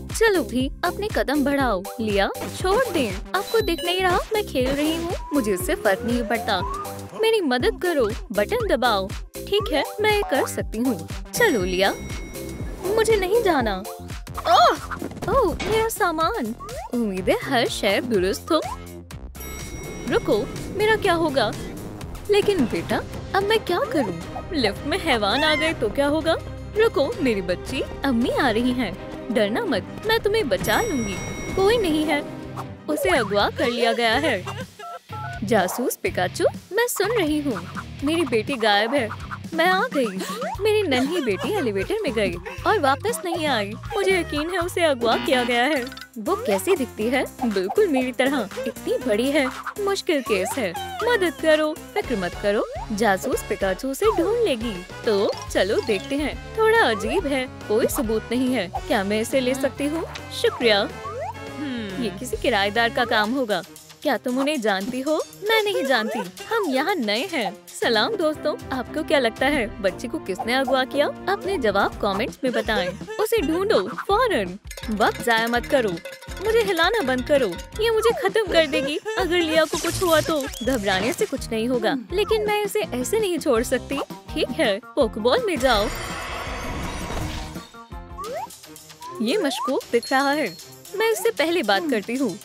चलो भी अपने कदम बढ़ाओ। लिया, छोड़ दे। आपको दिख नहीं रहा मैं खेल रही हूँ? मुझे इससे फर्क नहीं पड़ता। मेरी मदद करो, बटन दबाओ। ठीक है, मैं ये कर सकती हूँ। चलो लिया, मुझे नहीं जाना। ओह, मेरा सामान। उम्मीद है हर शय दुरुस्त हो। रुको, मेरा क्या होगा? लेकिन बेटा, अब मैं क्या करूँ? लिफ्ट में हैवान आ गए तो क्या होगा? रुको मेरी बच्ची, अम्मी आ रही हैं। डरना मत, मैं तुम्हें बचा लूंगी। कोई नहीं है, उसे अगवा कर लिया गया है। जासूस पिकाचू, मैं सुन रही हूँ। मेरी बेटी गायब है। मैं आ गई। मेरी नन्ही बेटी एलिवेटर में गई और वापस नहीं आई। मुझे यकीन है उसे अगवा किया गया है। वो कैसी दिखती है? बिल्कुल मेरी तरह, इतनी बड़ी है। मुश्किल केस है, मदद करो। फिक्र मत करो, जासूस पिकाचू से ढूंढ लेगी। तो चलो देखते हैं। थोड़ा अजीब है, कोई सबूत नहीं है। क्या मैं इसे ले सकती हूँ? शुक्रिया। ये किसी किराएदार का काम होगा। क्या तुम उन्हें जानती हो? मैं नहीं जानती, हम यहाँ नए हैं। सलाम दोस्तों, आपको क्या लगता है बच्ची को किसने अगवा किया? अपने जवाब कमेंट्स में बताएं। उसे ढूंढो फौरन। वक्त जाया मत करो। मुझे हिलाना बंद करो, ये मुझे खत्म कर देगी। अगर लिया को कुछ हुआ तो घबराने से कुछ नहीं होगा, लेकिन मैं इसे ऐसे नहीं छोड़ सकती। ठीक है, पोकेबॉल में जाओ। ये मशकूक दिख रहा है, मैं इससे पहले बात करती हूँ।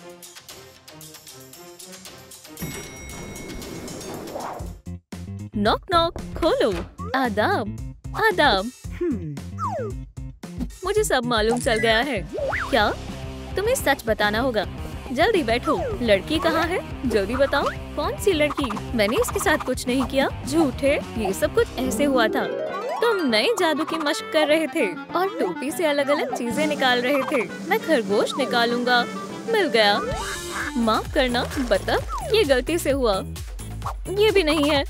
नॉक नॉक, खोलो। आदाब आदाब। मुझे सब मालूम चल गया है। क्या? तुम्हें सच बताना होगा। जल्दी बैठो। लड़की कहाँ है? जल्दी बताओ। कौन सी लड़की? मैंने इसके साथ कुछ नहीं किया। झूठे, ये सब कुछ ऐसे हुआ था। तुम नए जादू की मशक कर रहे थे और टोपी से अलग अलग चीजें निकाल रहे थे। मैं खरगोश निकालूंगा। मिल गया। माफ करना बतख, ये गलती से हुआ। ये भी नहीं है,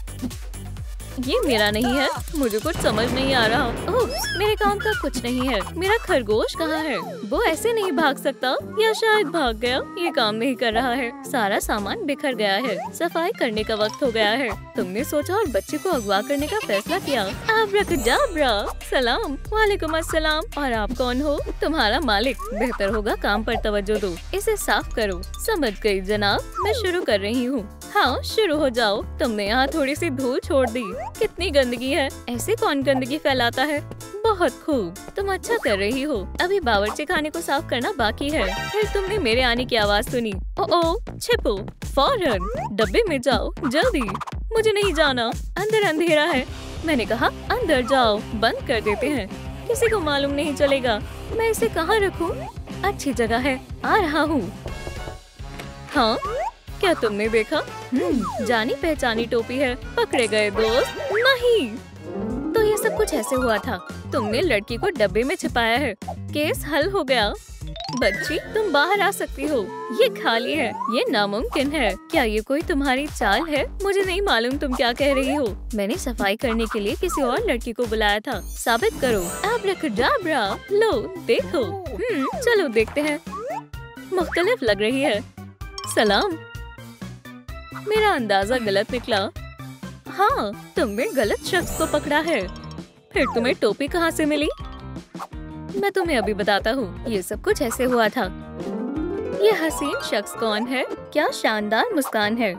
ये मेरा नहीं है। मुझे कुछ समझ नहीं आ रहा। ओह, मेरे काम का कुछ नहीं है। मेरा खरगोश कहाँ है? वो ऐसे नहीं भाग सकता, या शायद भाग गया। ये काम नहीं कर रहा है। सारा सामान बिखर गया है। सफाई करने का वक्त हो गया है। तुमने सोचा और बच्चे को अगवा करने का फैसला किया। आब्राकडाब्रा। सलाम। वालेकुम अस्सलाम। और आप कौन हो? तुम्हारा मालिक। बेहतर होगा काम पर तवज्जो दो। इसे साफ करो। समझ गई जनाब, मैं शुरू कर रही हूँ। हाँ, शुरू हो जाओ। तुमने यहाँ थोड़ी सी धूल छोड़ दी। कितनी गंदगी है। ऐसे कौन गंदगी फैलाता है? बहुत खूब, तुम अच्छा कर रही हो। अभी बावर्ची खाने को साफ करना बाकी है। फिर तुमने मेरे आने की आवाज सुनी। ओ, छिपो फौरन। डब्बे में जाओ, जल्दी। मुझे नहीं जाना, अंदर अंधेरा है। मैंने कहा अंदर जाओ। बंद कर देते हैं, किसी को मालूम नहीं चलेगा। मैं इसे कहाँ रखूं? अच्छी जगह है, आ रहा हूँ। हाँ, क्या तुमने देखा? जानी पहचानी टोपी है। पकड़े गए दोस्त। नहीं, तो ये सब कुछ ऐसे हुआ था। तुमने लड़की को डब्बे में छिपाया है। केस हल हो गया। बच्ची, तुम बाहर आ सकती हो। ये खाली है, ये नामुमकिन है। क्या ये कोई तुम्हारी चाल है? मुझे नहीं मालूम तुम क्या कह रही हो। मैंने सफाई करने के लिए किसी और लड़की को बुलाया था। साबित करो। आब्राकडाब्रा। लो देखो। चलो देखते हैं। मुख्तलिफ लग रही है। सलाम। मेरा अंदाजा गलत निकला। हाँ, तुमने गलत शख्स को पकड़ा है। फिर तुम्हें टोपी कहाँ से मिली? मैं तुम्हें अभी बताता हूँ। ये सब कुछ ऐसे हुआ था। ये हसीन शख्स कौन है? क्या शानदार मुस्कान है।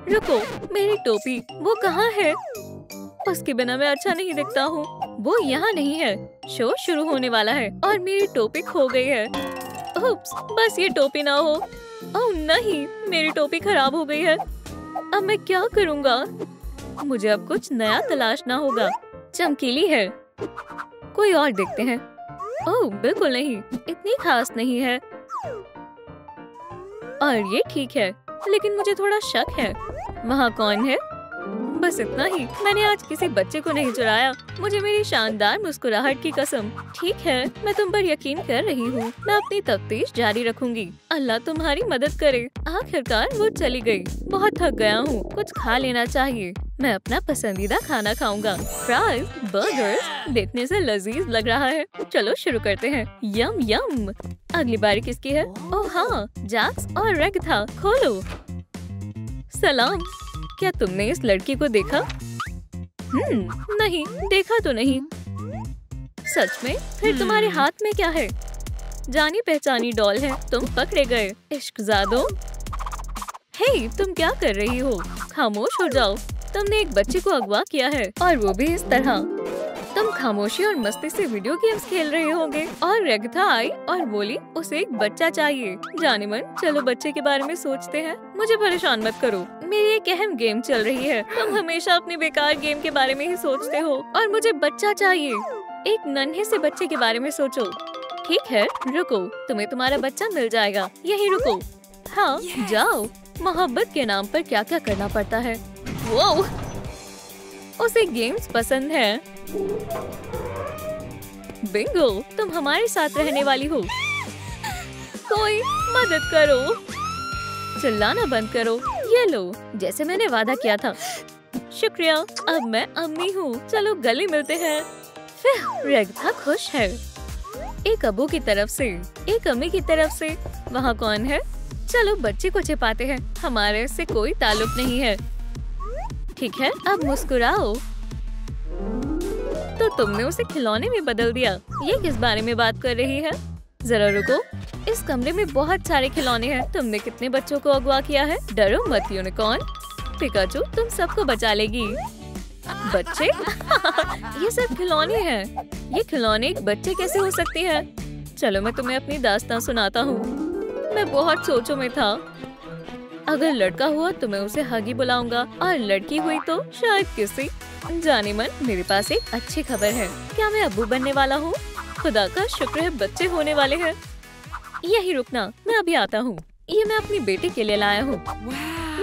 रुको, मेरी टोपी, वो कहाँ है? उसके बिना मैं अच्छा नहीं दिखता हूँ। वो यहाँ नहीं है। शो शुरू होने वाला है और मेरी टोपी खो गई है। उप्स, बस ये टोपी ना हो। ओह नहीं, मेरी टोपी खराब हो गई है। अब मैं क्या करूँगा? मुझे अब कुछ नया तलाशना होगा। चमकीली है, कोई और देखते हैं। ओह बिल्कुल नहीं, इतनी खास नहीं है। और ये ठीक है, लेकिन मुझे थोड़ा शक है। वहाँ कौन है? बस इतना ही। मैंने आज किसी बच्चे को नहीं चुराया। मुझे मेरी शानदार मुस्कुराहट की कसम। ठीक है, मैं तुम पर यकीन कर रही हूँ। मैं अपनी तफ्तीश जारी रखूंगी। अल्लाह तुम्हारी मदद करे। आखिरकार वो चली गई। बहुत थक गया हूँ, कुछ खा लेना चाहिए। मैं अपना पसंदीदा खाना खाऊंगा। फ्राइज, बर्गर्स, देखने से लजीज लग रहा है। चलो शुरू करते हैं। यम यम। अगली बारी किसकी है? ओह हाँ, जैक्स और रेग था। खोलो। सलाम। क्या तुमने इस लड़की को देखा? नहीं, देखा तो नहीं। सच में? फिर तुम्हारे हाथ में क्या है? जानी पहचानी डॉल है, तुम पकड़े गए इश्कजादो। हे, तुम क्या कर रही हो? खामोश हो जाओ। तुमने एक बच्चे को अगवा किया है और वो भी इस तरह। तुम खामोशी और मस्ती से वीडियो गेम्स खेल रहे होंगे। और रेगथा आई और बोली उसे एक बच्चा चाहिए। जाने मन, चलो बच्चे के बारे में सोचते हैं। मुझे परेशान मत करो, मेरी एक अहम गेम चल रही है। तुम हमेशा अपने बेकार गेम के बारे में ही सोचते हो और मुझे बच्चा चाहिए। एक नन्हे से बच्चे के बारे में सोचो। ठीक है, रुको, तुम्हें तुम्हारा बच्चा मिल जाएगा। यहीं रुको। हाँ, जाओ। मोहब्बत के नाम पर क्या क्या करना पड़ता है। वो उसे गेम्स पसंद है। बिंगो, तुम हमारे साथ रहने वाली हो। कोई मदद करो। चिल्लाना बंद करो। ये लो, जैसे मैंने वादा किया था। शुक्रिया, अब मैं अम्मी हूँ। चलो गले मिलते हैं। फिर रेगथा खुश है। एक अबू की तरफ से, एक अम्मी की तरफ से। वहाँ कौन है? चलो बच्चे को छिपाते हैं, हमारे से कोई ताल्लुक नहीं है। ठीक है, अब मुस्कुराओ। तो तुमने उसे खिलौने में बदल दिया। ये किस बारे में बात कर रही है? जरा रुको, इस कमरे में बहुत सारे खिलौने हैं। तुमने कितने बच्चों को अगवा किया है? डरो मत यूनिकॉर्न। पिकाचू तुम सबको बचा लेगी। बच्चे? ये सब खिलौने हैं। ये खिलौने एक बच्चे कैसे हो सकते हैं? चलो मैं तुम्हें अपनी दास्तां सुनाता हूँ। मैं बहुत सोचों में था। अगर लड़का हुआ तो मैं उसे हगी बुलाऊंगा और लड़की हुई तो शायद किसी। जाने मन, मेरे पास एक अच्छी खबर है। क्या मैं अब्बू बनने वाला हूँ? खुदा का शुक्र है बच्चे होने वाले हैं। यही रुकना, मैं अभी आता हूँ। ये मैं अपनी बेटे के लिए लाया हूँ।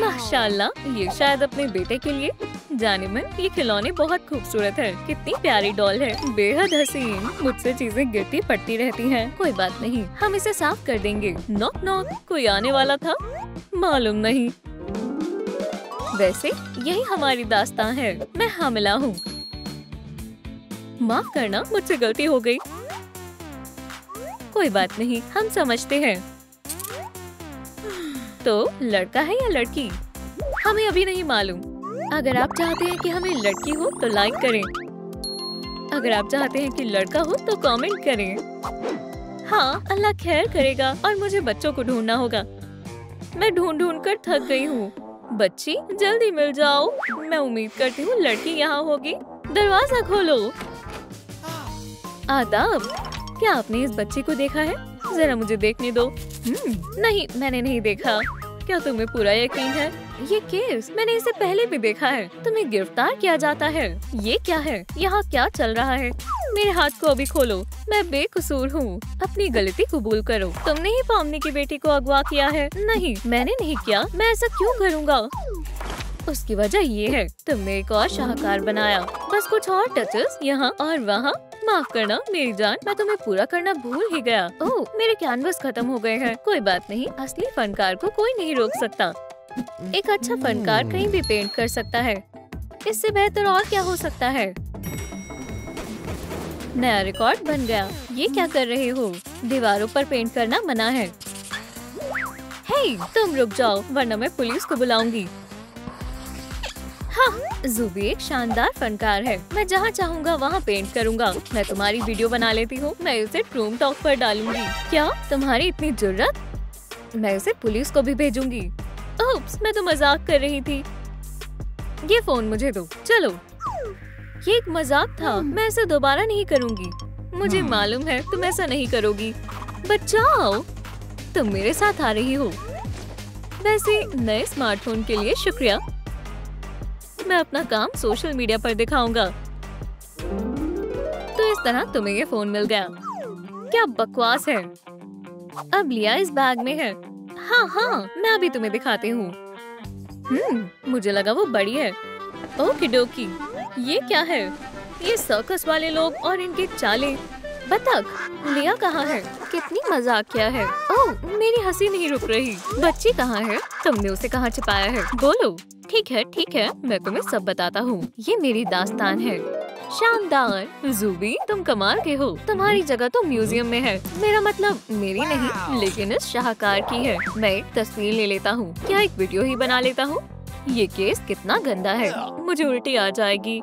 माशाल्लाह, ये शायद अपने बेटे के लिए। जाने मन, ये खिलौने बहुत खूबसूरत है। कितनी प्यारी डॉल है, बेहद हसीन। मुझसे चीजें गिरती पड़ती रहती हैं। कोई बात नहीं, हम इसे साफ कर देंगे। नॉक नॉक, कोई आने वाला था? मालूम नहीं। वैसे यही हमारी दास्तां है। मैं हामिला हूँ। माफ करना, मुझसे गलती हो गई। कोई बात नहीं, हम समझते हैं। तो लड़का है या लड़की? हमें अभी नहीं मालूम। अगर आप चाहते हैं कि हमें लड़की हो तो लाइक करें। अगर आप चाहते हैं कि लड़का हो तो कमेंट करें। हाँ, अल्लाह खैर करेगा और मुझे बच्चों को ढूंढना होगा। मैं ढूंढ ढूंढ कर थक गई हूँ। बच्ची जल्दी मिल जाओ। मैं उम्मीद करती हूँ लड़की यहाँ होगी। दरवाजा खोलो। आदाब। क्या आपने इस बच्चे को देखा है? जरा मुझे देखने दो। नहीं, मैंने नहीं देखा। क्या तुम्हें पूरा यकीन है? ये केस मैंने इसे पहले भी देखा है। तुम्हें गिरफ्तार किया जाता है। ये क्या है? यहाँ क्या चल रहा है? मेरे हाथ को अभी खोलो। मैं बेकसूर हूँ। अपनी गलती कबूल करो। तुमने ही पामनी की बेटी को अगवा किया है। नहीं, मैंने नहीं किया। मैं ऐसा क्यों करूँगा? उसकी वजह ये है, तुमने एक और शाहकार बनाया। बस कुछ और टचेस यहाँ और वहाँ। माफ करना मेरी जान, मैं तुम्हें पूरा करना भूल ही गया। ओह, मेरे कैनवस खत्म हो गए हैं। कोई बात नहीं, असली फनकार को कोई नहीं रोक सकता। एक अच्छा फनकार कहीं भी पेंट कर सकता है। इससे बेहतर और क्या हो सकता है? नया रिकॉर्ड बन गया। ये क्या कर रहे हो? दीवारों पर पेंट करना मना है। हे, तुम रुक जाओ वरना मैं पुलिस को बुलाऊंगी। हाँ, ज़ूबी एक शानदार फनकार है। मैं जहाँ चाहूँगा वहाँ पेंट करूँगा। मैं तुम्हारी वीडियो बना लेती हूँ। मैं इसे ट्रूम टॉक पर डालूंगी। क्या तुम्हारी इतनी जुर्रत? मैं इसे पुलिस को भी भेजूंगी। ओप्स, मैं तो मजाक कर रही थी। ये फोन मुझे दो। चलो, ये एक मजाक था। मैं ऐसा दोबारा नहीं करूँगी। मुझे मालूम है तुम ऐसा नहीं करोगी। बचाओ, तुम मेरे साथ आ रही हो। वैसे नए स्मार्टफोन के लिए शुक्रिया। मैं अपना काम सोशल मीडिया पर दिखाऊंगा। तो इस तरह तुम्हें ये फोन मिल गया। क्या बकवास है। अब लिया इस बैग में है। हाँ, मैं अभी तुम्हें दिखाती हूँ। मुझे लगा वो बड़ी है। ओके डोकी, ये क्या है? ये सर्कस वाले लोग और इनके चाले। बतख, लिया कहाँ है? कितनी मजाकिया है। ओह, मेरी हंसी नहीं रुक रही। बच्ची कहाँ है? तुमने उसे कहाँ छिपाया है? बोलो। ठीक है, मैं तुम्हें सब बताता हूँ। ये मेरी दास्तान है। शानदार। ज़ूबी, तुम कमाल के हो। तुम्हारी जगह तो म्यूजियम में है। मेरा मतलब मेरी नहीं, लेकिन इस शाहकार की है। मैं एक तस्वीर ले लेता हूँ। क्या एक वीडियो ही बना लेता हूँ? ये केस कितना गंदा है। मुझे उल्टी आ जाएगी।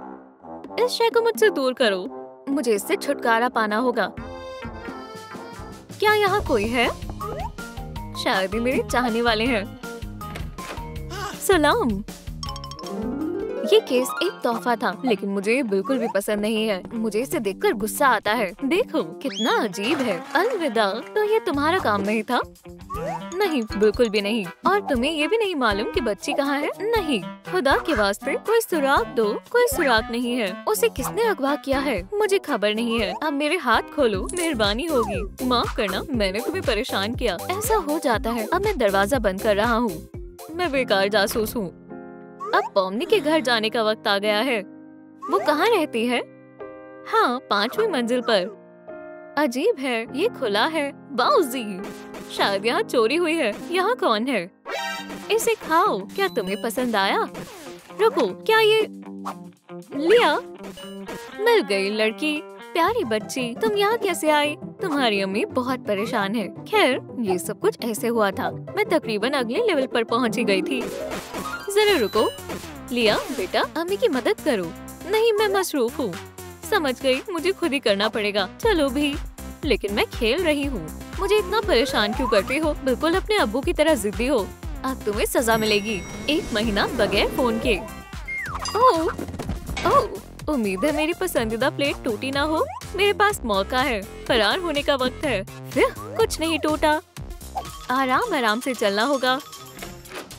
इस शय को मुझसे दूर करो। मुझे इससे छुटकारा पाना होगा। क्या यहाँ कोई है? शायद ही मेरे चाहने वाले हैं। सलाम। ये केस एक तोहफा था, लेकिन मुझे ये बिल्कुल भी पसंद नहीं है। मुझे इसे देखकर गुस्सा आता है। देखो कितना अजीब है। अलविदा। तो ये तुम्हारा काम नहीं था? नहीं, बिल्कुल भी नहीं। और तुम्हें ये भी नहीं मालूम कि बच्ची कहाँ है? नहीं। खुदा के वास्ते कोई सुराग दो। कोई सुराग नहीं है। उसे किसने अगवा किया है? मुझे खबर नहीं है। अब मेरे हाथ खोलो, मेहरबानी होगी। माफ करना, मैंने तुम्हें परेशान किया। ऐसा हो जाता है। अब मैं दरवाजा बंद कर रहा हूँ। मैं बेकार जासूस हूँ। अब पॉमनी के घर जाने का वक्त आ गया है। वो कहाँ रहती है? हाँ, 5वीं मंजिल पर। अजीब है, ये खुला है। बाउजी, शायद यहाँ चोरी हुई है। यहाँ कौन है? इसे खाओ। क्या तुम्हें पसंद आया? रुको, क्या ये लिया? मिल गई लड़की। प्यारी बच्ची, तुम यहाँ कैसे आई? तुम्हारी अम्मी बहुत परेशान है। खैर, ये सब कुछ ऐसे हुआ था। मैं तकरीबन अगले लेवल पर पहुँची गई थी। जरा रुको। लिया बेटा, अम्मी की मदद करो। नहीं, मैं मसरूफ हूँ। समझ गई, मुझे खुद ही करना पड़ेगा। चलो भी। लेकिन मैं खेल रही हूँ। मुझे इतना परेशान क्यों करती हो? बिल्कुल अपने अब्बू की तरह जिद्दी हो। अब तुम्हें सजा मिलेगी। 1 महीना बगैर फोन के। ओह, उम्मीद है मेरी पसंदीदा प्लेट टूटी ना हो। मेरे पास मौका है। फरार होने का वक्त है। कुछ नहीं टूटा। आराम आराम से चलना होगा।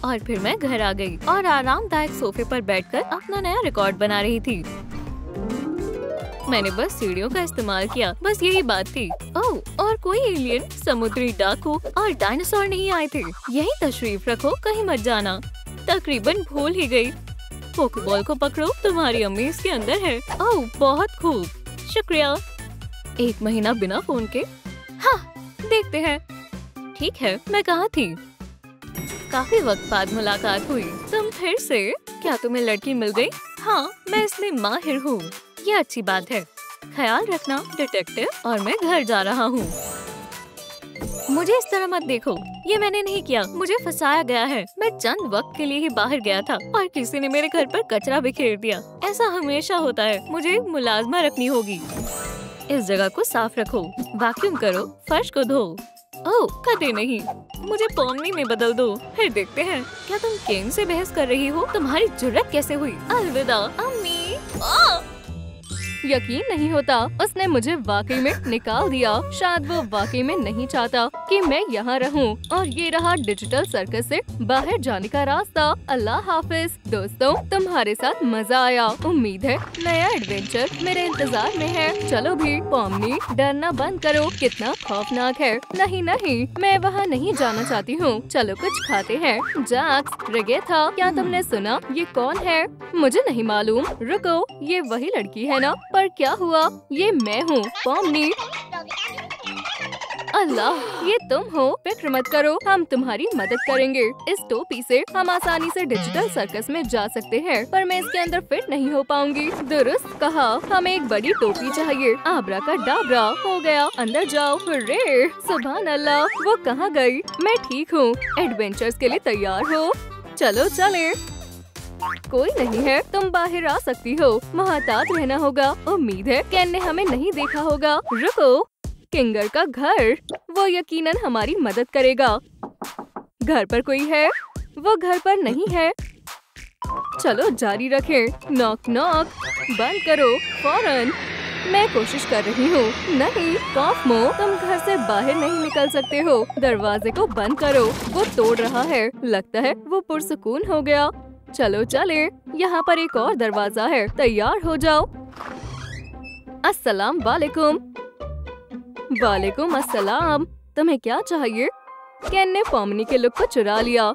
और फिर मैं घर आ गई और आरामदायक सोफे पर बैठकर अपना नया रिकॉर्ड बना रही थी। मैंने बस सीढ़ियों का इस्तेमाल किया, बस यही बात थी। ओह, और कोई एलियन, समुद्री डाकू और डायनासोर नहीं आए थे। यही तशरीफ रखो, कहीं मत जाना। तकरीबन भूल ही गई। पोकेबॉल को पकड़ो, तुम्हारी अम्मी इसके अंदर है। ओह, बहुत खूब, शुक्रिया। 1 महीना बिना फोन के। हाँ, देखते हैं। ठीक है, मैं कहाँ थी? काफी वक्त बाद मुलाकात हुई। तुम फिर से? क्या तुम्हें लड़की मिल गई? हाँ, मैं इसमें माहिर हूँ। ये अच्छी बात है। ख्याल रखना डिटेक्टिव। और मैं घर जा रहा हूँ। मुझे इस तरह मत देखो, ये मैंने नहीं किया। मुझे फंसाया गया है। मैं चंद वक्त के लिए ही बाहर गया था और किसी ने मेरे घर पर कचरा बिखेर दिया। ऐसा हमेशा होता है। मुझे मुलाजमा रखनी होगी। इस जगह को साफ रखो, वैक्यूम करो, फर्श को धो। ओह, कदे नहीं। मुझे पॉमनी में बदल दो, फिर देखते हैं। क्या तुम केन से बहस कर रही हो? तुम्हारी जुर्रत कैसे हुई? अलविदा अम्मी। यकीन नहीं होता, उसने मुझे वाकई में निकाल दिया। शायद वो वाकई में नहीं चाहता कि मैं यहाँ रहूँ। और ये रहा डिजिटल सर्कस से बाहर जाने का रास्ता। अल्लाह हाफिज। दोस्तों, तुम्हारे साथ मजा आया। उम्मीद है नया एडवेंचर मेरे इंतजार में है। चलो भी। पॉमनी, डरना बंद करो। कितना खौफनाक है। नहीं नहीं, मैं वहाँ नहीं जाना चाहती हूँ। चलो कुछ खाते हैं। जैक्स, रेगेथा, क्या तुमने सुना? ये कौन है? मुझे नहीं मालूम। रुको, ये वही लड़की है ना? पर क्या हुआ? ये मैं हूँ, पॉमनी। अल्लाह, ये तुम हो? फिक्र मत करो, हम तुम्हारी मदद करेंगे। इस टोपी से हम आसानी से डिजिटल सर्कस में जा सकते हैं, पर मैं इसके अंदर फिट नहीं हो पाऊंगी। दुरुस्त कहा, हमें एक बड़ी टोपी चाहिए। आबरा का डाबरा। हो गया, अंदर जाओ। रे, सुभान अल्लाह, वो कहाँ गई? मैं ठीक हूँ। एडवेंचर्स के लिए तैयार हो? चलो चले। कोई नहीं है, तुम बाहर आ सकती हो। मोहतात रहना होगा। उम्मीद है केन ने हमें नहीं देखा होगा। रुको, किंगर का घर। वो यकीनन हमारी मदद करेगा। घर पर कोई है? वो घर पर नहीं है। चलो जारी रखें। Knock knock. बंद करो फौरन। मैं कोशिश कर रही हूँ। नहीं, कॉफमो, तुम घर से बाहर नहीं निकल सकते हो। दरवाजे को बंद करो। वो तोड़ रहा है। लगता है वो पुरसुकून हो गया। चलो चले। यहाँ पर एक और दरवाजा है। तैयार हो जाओ। अस्सलाम वालेकुम। वालेकुम अस्सलाम। तुम्हें क्या चाहिए? केन ने पॉमनी के लुक को चुरा लिया।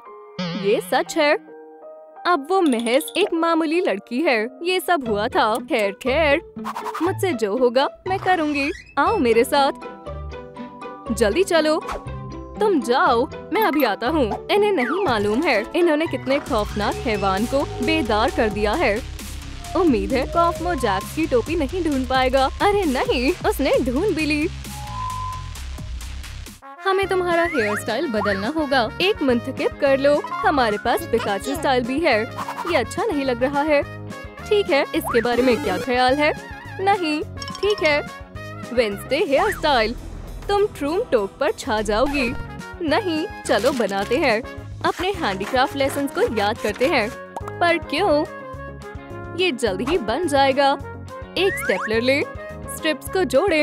ये सच है। अब वो महज एक मामूली लड़की है। ये सब हुआ था। खैर खैर, मुझसे जो होगा मैं करूँगी। आओ मेरे साथ। जल्दी चलो। तुम जाओ, मैं अभी आता हूँ। इन्हें नहीं मालूम है इन्होंने कितने खौफनाक हैवान को बेदार कर दिया है। उम्मीद है कॉफमो जैक्स की टोपी नहीं ढूंढ पाएगा। अरे नहीं, उसने ढूंढ भी ली। हमें तुम्हारा हेयर स्टाइल बदलना होगा। एक मुंतखब कर लो। हमारे पास पिकाचू स्टाइल भी है। ये अच्छा नहीं लग रहा है। ठीक है, इसके बारे में क्या ख्याल है? नहीं, ठीक है। Wednesday hair style. तुम ट्रूम टोक पर छा जाओगी। नहीं, चलो बनाते हैं। अपने हैंडीक्राफ्ट लेसन को याद करते हैं। पर क्यों? ये जल्द ही बन जाएगा। एक स्टेपलर ले, स्ट्रिप्स को जोड़े।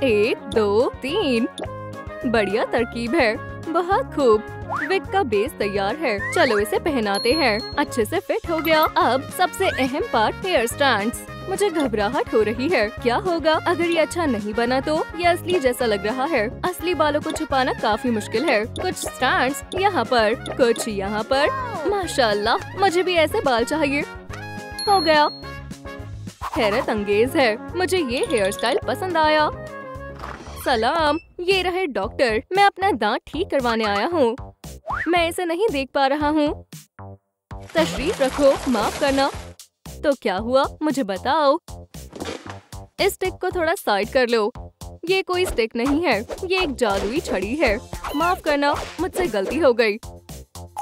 1 2 3। बढ़िया तरकीब है। बहुत खूब। विग का बेस तैयार है। चलो इसे पहनाते हैं। अच्छे से फिट हो गया। अब सबसे अहम पार्ट, हेयर स्टैंड्स। मुझे घबराहट हो रही है। क्या होगा अगर ये अच्छा नहीं बना तो? ये असली जैसा लग रहा है। असली बालों को छुपाना काफी मुश्किल है। कुछ स्टैंड्स यहाँ पर, कुछ यहाँ पर। माशाल्लाह, मुझे भी ऐसे बाल चाहिए। हो गया। हैरत अंगेज है। मुझे ये हेयर स्टाइल पसंद आया। सलाम, ये रहे डॉक्टर। मैं अपना दांत ठीक करवाने आया हूँ। मैं इसे नहीं देख पा रहा हूँ। तशरीफ रखो, माफ करना। तो क्या हुआ, मुझे बताओ। इस स्टिक को थोड़ा साइड कर लो। ये कोई स्टिक नहीं है, ये एक जादुई छड़ी है। माफ करना, मुझसे गलती हो गई।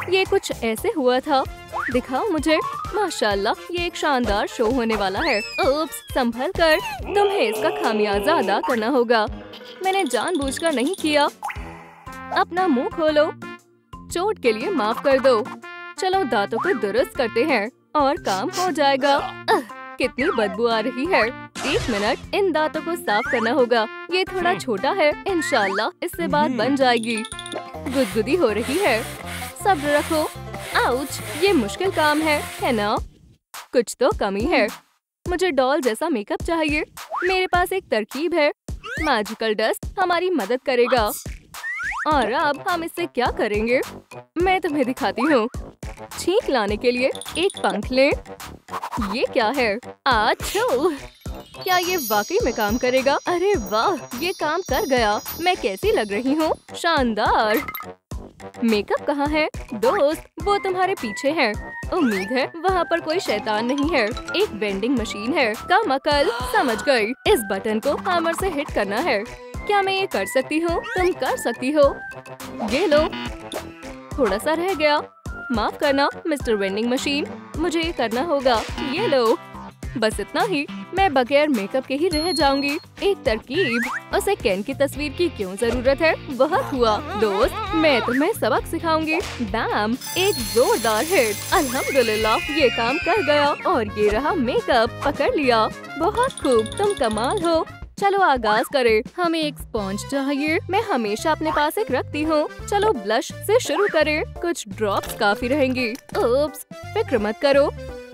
ये कुछ ऐसे हुआ था। दिखाओ मुझे। माशाल्लाह, ये एक शानदार शो होने वाला है। उप्स, संभल कर। तुम्हें इसका खामियाजा अदा करना होगा। मैंने जानबूझकर नहीं किया। अपना मुंह खोलो। चोट के लिए माफ कर दो। चलो दांतों को दुरुस्त करते हैं और काम हो जाएगा। कितनी बदबू आ रही है। 1 मिनट, इन दांतों को साफ करना होगा। ये थोड़ा छोटा है। इंशाल्लाह इससे बात बन जाएगी। गुदगुदी हो रही है। सब्र रखो। आउच, ये मुश्किल काम है ना? कुछ तो कमी है। मुझे डॉल जैसा मेकअप चाहिए। मेरे पास एक तरकीब है। मैजिकल डस्ट हमारी मदद करेगा। और अब हम इससे क्या करेंगे? मैं तुम्हें दिखाती हूँ। छींक लाने के लिए एक पंख लें। ये क्या है? आछू! क्या ये वाकई में काम करेगा? अरे वाह, ये काम कर गया। मैं कैसी लग रही हूँ? शानदार। मेकअप कहाँ है? दोस्त, वो तुम्हारे पीछे है। उम्मीद है वहाँ पर कोई शैतान नहीं है। एक वेंडिंग मशीन है। कम अकल, समझ गई। इस बटन को हैमर से हिट करना है। क्या मैं ये कर सकती हूँ? तुम कर सकती हो। ये लो। थोड़ा सा रह गया। माफ करना मिस्टर वेंडिंग मशीन, मुझे ये करना होगा। ये लो। बस इतना ही। मैं बगैर मेकअप के ही रह जाऊंगी। एक तरकीब। उसे केन की तस्वीर की क्यों जरूरत है? बहुत हुआ दोस्त, मैं तुम्हें सबक सिखाऊंगी। बैम, एक जोरदार हिट। अल्हम्दुलिल्लाह, ये काम कर गया। और ये रहा मेकअप। पकड़ लिया। बहुत खूब, तुम कमाल हो। चलो आगाज करें। हमें एक स्पॉन्ज चाहिए। मैं हमेशा अपने पास एक रखती हूँ। चलो ब्लश से शुरू करें। कुछ ड्रॉप्स काफी रहेंगी। उप्स, फिक्र मत करो,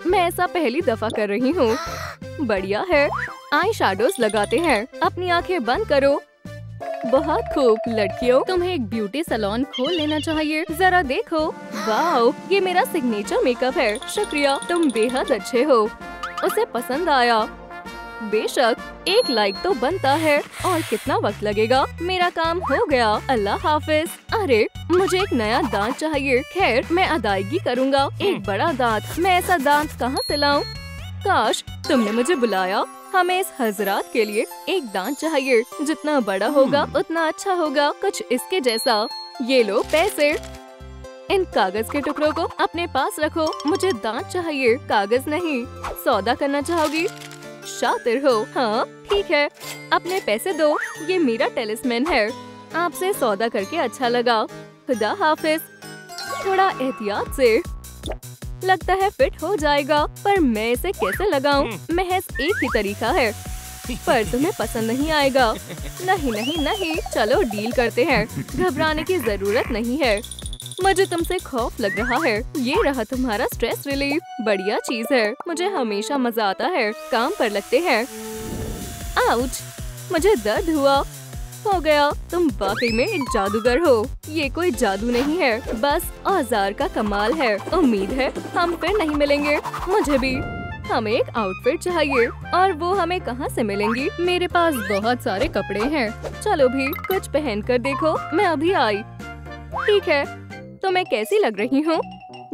मैं ऐसा पहली दफा कर रही हूँ। बढ़िया है। आई शैडोज लगाते हैं। अपनी आंखें बंद करो। बहुत खूब। लड़कियों, तुम्हें एक ब्यूटी सैलून खोल लेना चाहिए। जरा देखो। वाओ, ये मेरा सिग्नेचर मेकअप है। शुक्रिया, तुम बेहद अच्छे हो। उसे पसंद आया। बेशक, एक लाइक तो बनता है। और कितना वक्त लगेगा? मेरा काम हो गया। अल्लाह हाफिज। अरे, मुझे एक नया दांत चाहिए। खैर, मैं अदायगी करूँगा। एक बड़ा दांत। मैं ऐसा दांत कहाँ से लाऊं? काश तुमने मुझे बुलाया। हमें इस हजरात के लिए एक दांत चाहिए। जितना बड़ा होगा उतना अच्छा होगा। कुछ इसके जैसा। ये लो पैसे। इन कागज के टुकड़ों को अपने पास रखो। मुझे दांत चाहिए, कागज नहीं। सौदा करना चाहोगी? शातिर हो। हाँ ठीक है, अपने पैसे दो। ये मेरा टेलिस्मैन है। आपसे सौदा करके अच्छा लगा। खुदा हाफिज। थोड़ा एहतियात से। लगता है फिट हो जाएगा, पर मैं इसे कैसे लगाऊं? महज एक ही तरीका है। पर तुम्हें पसंद नहीं आएगा। नहीं नहीं नहीं, चलो डील करते हैं। घबराने की जरूरत नहीं है। मुझे तुमसे खौफ लग रहा है। ये रहा तुम्हारा स्ट्रेस रिलीफ। बढ़िया चीज है। मुझे हमेशा मजा आता है। काम पर लगते हैं। आउच, मुझे दर्द हुआ। हो गया। तुम वाकई में एक जादूगर हो। ये कोई जादू नहीं है, बस औजार का कमाल है। उम्मीद है हम फिर नहीं मिलेंगे। मुझे भी। हमें एक आउटफिट चाहिए। और वो हमें कहाँ से मिलेंगी? मेरे पास बहुत सारे कपड़े हैं। चलो भी कुछ पहन कर देखो। मैं अभी आई। ठीक है, तो मैं कैसी लग रही हूँ?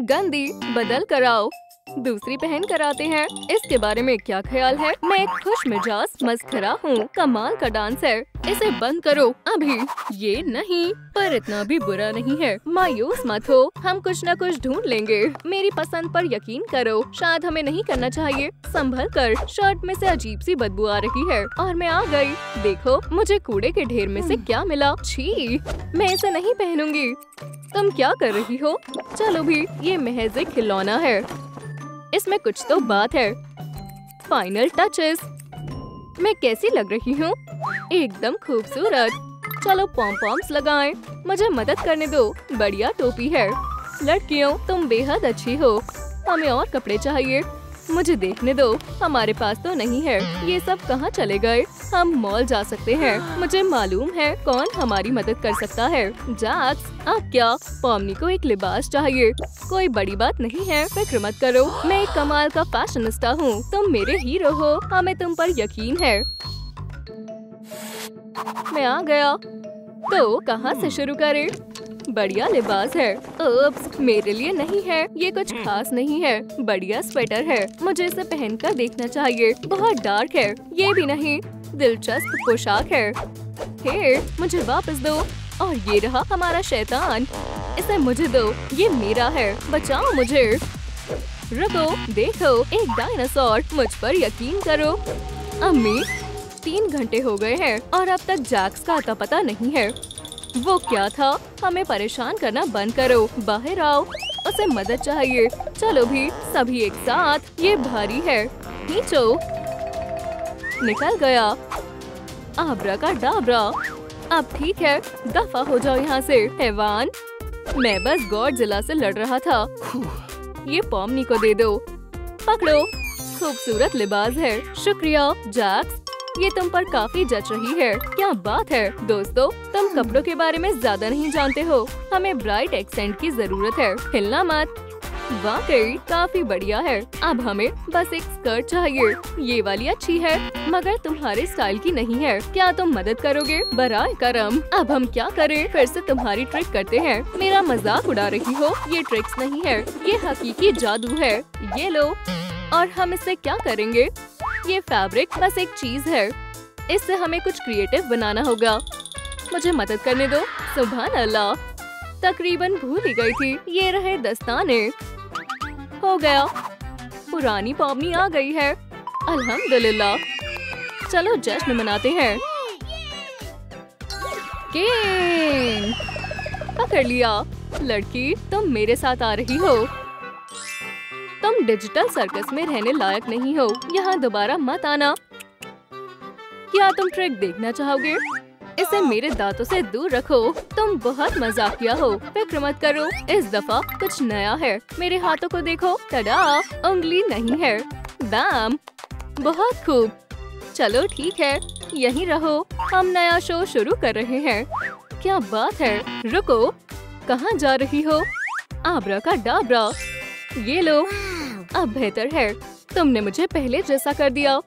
गंदी, बदल कर आओ। दूसरी पहन कर आते हैं। इसके बारे में क्या ख्याल है? मैं एक खुश मिजाज मस्खरा हूँ। कमाल का डांस है। इसे बंद करो अभी। ये नहीं, पर इतना भी बुरा नहीं है। मायूस मत हो, हम कुछ न कुछ ढूंढ लेंगे। मेरी पसंद पर यकीन करो। शायद हमें नहीं करना चाहिए। संभल कर। शर्ट में से अजीब सी बदबू आ रही है और मैं आ गई। देखो मुझे कूड़े के ढेर में से क्या मिला। छी, मैं इसे नहीं पहनूंगी। तुम क्या कर रही हो? चलो भी, ये महज एक खिलौना है। इसमें कुछ तो बात है। Final touches. मैं कैसी लग रही हूँ? एकदम खूबसूरत। चलो पॉम पॉम्स लगाएं। मुझे मदद करने दो। बढ़िया टोपी है। लड़कियों, तुम बेहद अच्छी हो। हमें और कपड़े चाहिए। मुझे देखने दो। हमारे पास तो नहीं है। ये सब कहाँ चले गए? हम मॉल जा सकते हैं। मुझे मालूम है कौन हमारी मदद कर सकता है। जैक्स, अब क्या? पॉमनी को एक लिबास चाहिए। कोई बड़ी बात नहीं है, फिक्र मत करो। मैं एक कमाल का फैशनिस्टा हूँ। तुम मेरे हीरो हो। हमें तुम पर यकीन है। मैं आ गया। तो कहाँ से शुरू करें? बढ़िया लिबास है। उप्स, मेरे लिए नहीं है। ये कुछ खास नहीं है। बढ़िया स्वेटर है। मुझे इसे पहनकर देखना चाहिए। बहुत डार्क है। ये भी नहीं। दिलचस्प पोशाक है। हे, मुझे वापस दो। और ये रहा हमारा शैतान। इसे मुझे दो। ये मेरा है। बचाओ मुझे। रुको, देखो, एक डायनासोर। मुझ पर यकीन करो। अम्मी, 3 घंटे हो गए हैं और अब तक जैक्स का अता पता नहीं है। वो क्या था? हमें परेशान करना बंद करो। बाहर आओ। उसे मदद चाहिए। चलो भी, सभी एक साथ। ये भारी है। खींचो। निकल गया। आबरा का डाबरा। अब ठीक है, दफा हो जाओ यहाँ से। हैवान, मैं बस गॉडजिला से लड़ रहा था। ये पॉमनी को दे दो। पकड़ो। खूबसूरत लिबास है। शुक्रिया जैक्स, ये तुम पर काफी जच रही है। क्या बात है दोस्तों, तुम कपड़ों के बारे में ज्यादा नहीं जानते हो। हमें ब्राइट एक्सेंट की जरूरत है। हिलना मत। वाकई काफी बढ़िया है। अब हमें बस एक स्कर्ट चाहिए। ये वाली अच्छी है, मगर तुम्हारे स्टाइल की नहीं है। क्या तुम मदद करोगे? बराए करम। अब हम क्या करें? फिर से तुम्हारी ट्रिक करते हैं। मेरा मजाक उड़ा रही हो? ये ट्रिक्स नहीं है, ये हकीकी जादू है। ये लो। और हम इससे क्या करेंगे? ये फैब्रिक बस एक चीज है। इससे हमें कुछ क्रिएटिव बनाना होगा। मुझे मदद करने दो। सुभान अल्लाह, तकरीबन भूल ही गई थी। ये रहे दस्ताने। हो गया। पुरानी पॉमनी आ गई है। अल्हम्दुलिल्लाह। चलो जश्न मनाते हैं। किंग, पकड़ लिया। लड़की, तुम मेरे साथ आ रही हो। तुम डिजिटल सर्कस में रहने लायक नहीं हो। यहाँ दोबारा मत आना। क्या तुम ट्रिक देखना चाहोगे? इसे मेरे दांतों से दूर रखो। तुम बहुत मजाकिया हो। फिक्र मत करो, इस दफा कुछ नया है। मेरे हाथों को देखो। टडा, उंगली नहीं है। बैम, बहुत खूब। चलो ठीक है, यहीं रहो। हम नया शो शुरू कर रहे हैं। क्या बात है। रुको, कहाँ जा रही हो? आबरा का डाबरा। ये लो। अब बेहतर है। तुमने मुझे पहले जैसा कर दिया।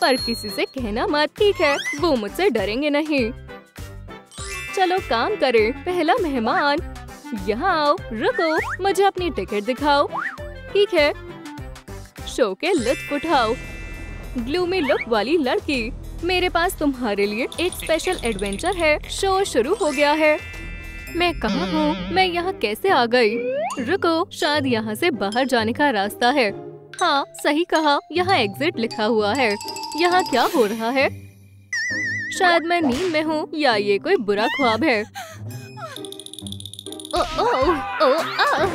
पर किसी से कहना मत, ठीक है? वो मुझसे डरेंगे नहीं। चलो काम करें। पहला मेहमान, यहाँ आओ। रुको, मुझे अपनी टिकट दिखाओ। ठीक है, शो के लुत्फ उठाओ। ग्लूमी लुक वाली लड़की, मेरे पास तुम्हारे लिए एक स्पेशल एडवेंचर है। शो शुरू हो गया है। मैं कहाँ हूँ? मैं यहाँ कैसे आ गई? रुको, शायद यहाँ से बाहर जाने का रास्ता है। हाँ, सही कहा। यहाँ एग्जिट लिखा हुआ है। यहाँ क्या हो रहा है? शायद मैं नींद में हूँ या ये कोई बुरा ख्वाब है। ओ ओ ओ आ।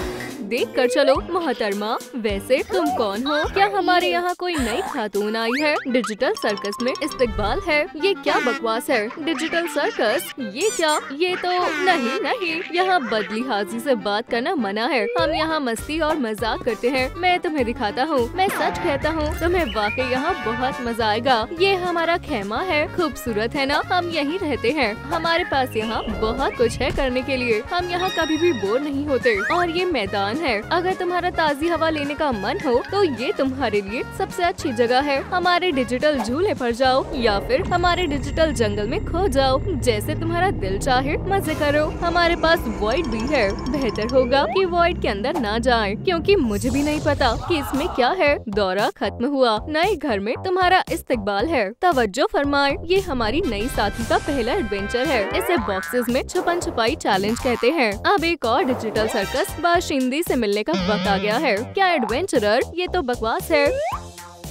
देख कर चलो मोहतरमा। वैसे तुम कौन हो? क्या हमारे यहाँ कोई नई खातून आई है? डिजिटल सर्कस में इस्तकबाल है। ये क्या बकवास है? Digital circus? ये क्या? ये तो नहीं, यहाँ बदलिहाजी से बात करना मना है। हम यहाँ मस्ती और मजाक करते हैं। मैं तुम्हें दिखाता हूँ। मैं सच कहता हूँ, तुम्हें वाकई यहाँ बहुत मजा आएगा। ये हमारा खेमा है। खूबसूरत है ना? हम यहीं रहते हैं। हमारे पास यहाँ बहुत कुछ है करने के लिए। हम यहाँ कभी भी बोर नहीं होते। और ये मैदान है। अगर तुम्हारा ताज़ी हवा लेने का मन हो तो ये तुम्हारे लिए सबसे अच्छी जगह है। हमारे डिजिटल झूले पर जाओ या फिर हमारे डिजिटल जंगल में खो जाओ, जैसे तुम्हारा दिल चाहे मजे करो। हमारे पास वॉइड भी है। बेहतर होगा कि वॉइड के अंदर ना जाएं, क्योंकि मुझे भी नहीं पता कि इसमें क्या है। दौरा खत्म हुआ, नए घर में तुम्हारा इस्तकबाल है। तवज्जो फरमाए, ये हमारी नई साथी का पहला एडवेंचर है। इसे बॉक्सेस में छुपन छुपाई चैलेंज कहते हैं। अब एक और डिजिटल सर्कस बाशिंदी से मिलने का वक्त आ गया है। क्या एडवेंचरर, ये तो बकवास है।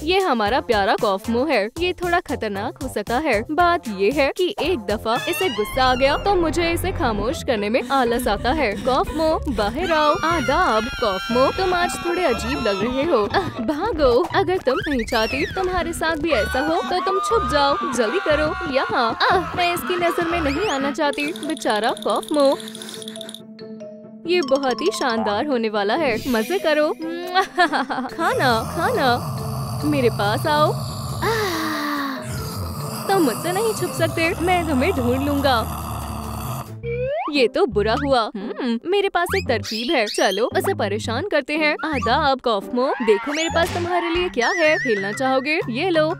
ये हमारा प्यारा कॉफमो है। ये थोड़ा खतरनाक हो सकता है। बात ये है कि एक दफा इसे गुस्सा आ गया तो मुझे इसे खामोश करने में आलस आता है। कॉफमो बाहर आओ। आदाब कॉफमो, तुम आज थोड़े अजीब लग रहे हो। भागो। अगर तुम नहीं चाहती तुम्हारे साथ भी ऐसा हो तो तुम छुप जाओ। जल्दी करो यहाँ। मैं इसकी नजर में नहीं आना चाहती। बेचारा कॉफमो। ये बहुत ही शानदार होने वाला है। मजे करो। खाना खाना, मेरे पास आओ। तुम मुझसे नहीं छुप सकते, मैं तुम्हें ढूंढ लूंगा। ये तो बुरा हुआ। मेरे पास एक तरकीब है, चलो उसे परेशान करते हैं। आदाब कॉफमो, देखो मेरे पास तुम्हारे लिए क्या है। खेलना चाहोगे? ये लो।